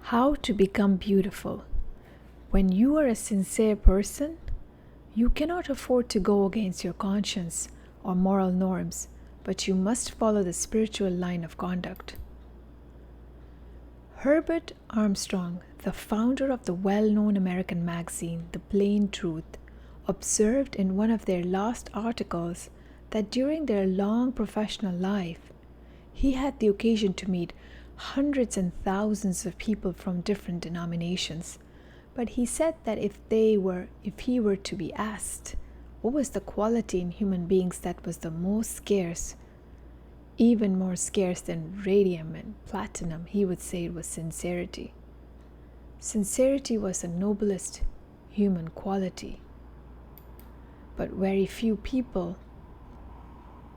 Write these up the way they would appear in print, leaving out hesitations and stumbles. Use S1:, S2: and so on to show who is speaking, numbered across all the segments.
S1: How to become beautiful. When you are a sincere person, you cannot afford to go against your conscience or moral norms, but you must follow the spiritual line of conduct. Herbert Armstrong, the founder of the well-known American magazine The Plain Truth, observed in one of their last articles that during their long professional life, he had the occasion to meet hundreds and thousands of people from different denominations. But he said that if he were to be asked what was the quality in human beings that was the most scarce, even more scarce than radium and platinum, he would say it was sincerity. Sincerity was the noblest human quality. But very few people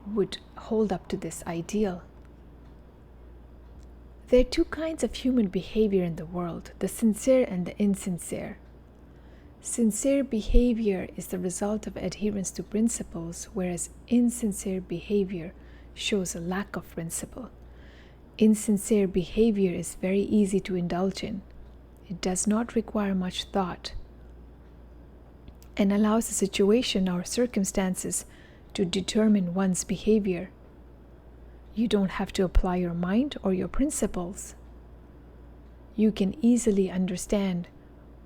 S1: would hold up to this ideal. There are two kinds of human behavior in the world, the sincere and the insincere. Sincere behavior is the result of adherence to principles, whereas insincere behavior shows a lack of principle. Insincere behavior is very easy to indulge in. It does not require much thought and allows the situation or circumstances to determine one's behavior. You don't have to apply your mind or your principles. You can easily understand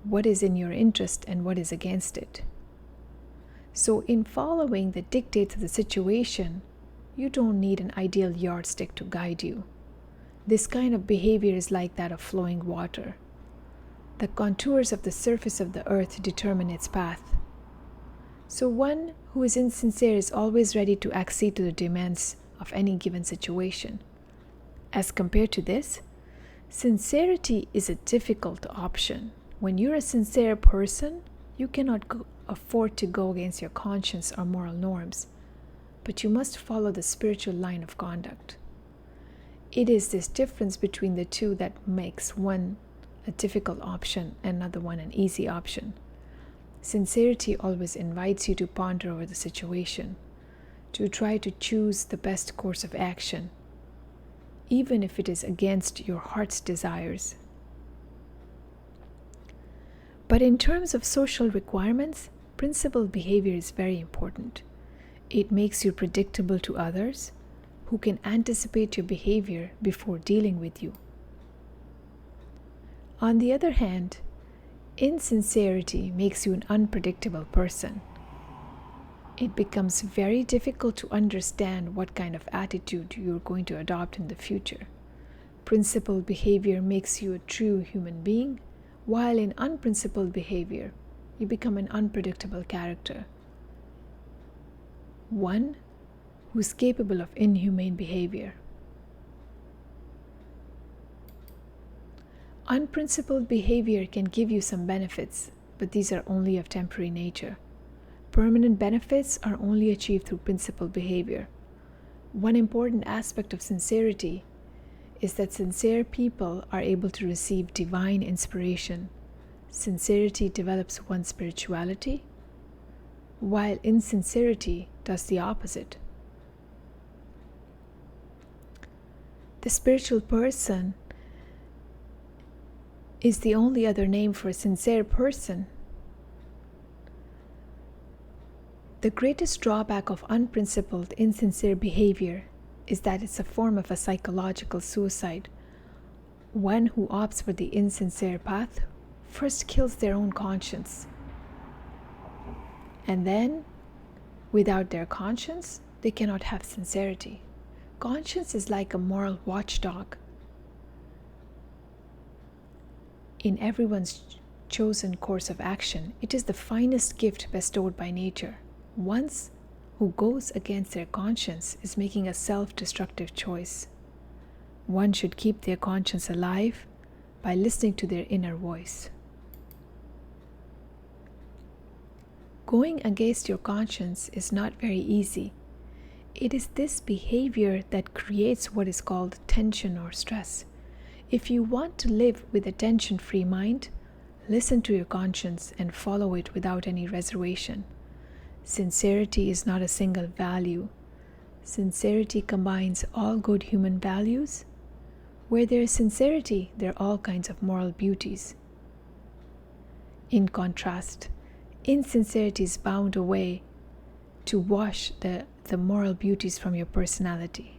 S1: what is in your interest and what is against it. So in following the dictates of the situation, you don't need an ideal yardstick to guide you. This kind of behavior is like that of flowing water. The contours of the surface of the earth determine its path. So one who is insincere is always ready to accede to the demands of any given situation. As compared to this, sincerity is a difficult option. When you're a sincere person, you cannot afford to go against your conscience or moral norms, but you must follow the spiritual line of conduct. It is this difference between the two that makes one a difficult option and another one an easy option. Sincerity always invites you to ponder over the situation, to try to choose the best course of action, even if it is against your heart's desires. But in terms of social requirements, principled behavior is very important. It makes you predictable to others who can anticipate your behavior before dealing with you. On the other hand, insincerity makes you an unpredictable person. It becomes very difficult to understand what kind of attitude you're going to adopt in the future. Principled behavior makes you a true human being, while in unprincipled behavior, you become an unpredictable character. One who's capable of inhumane behavior. Unprincipled behavior can give you some benefits, but these are only of temporary nature. Permanent benefits are only achieved through principled behavior. One important aspect of sincerity is that sincere people are able to receive divine inspiration. Sincerity develops one's spirituality, while insincerity does the opposite. The spiritual person is the only other name for a sincere person. The greatest drawback of unprincipled, insincere behavior is that it's a form of a psychological suicide. One who opts for the insincere path first kills their own conscience. And then, without their conscience, they cannot have sincerity. Conscience is like a moral watchdog in everyone's chosen course of action. It is the finest gift bestowed by nature. One who goes against their conscience is making a self-destructive choice. One should keep their conscience alive by listening to their inner voice. Going against your conscience is not very easy. It is this behavior that creates what is called tension or stress. If you want to live with a tension-free mind, listen to your conscience and follow it without any reservation. Sincerity is not a single value. Sincerity combines all good human values Where there is sincerity, there are all kinds of moral beauties. In contrast, insincerity is bound away to wash the moral beauties from your personality.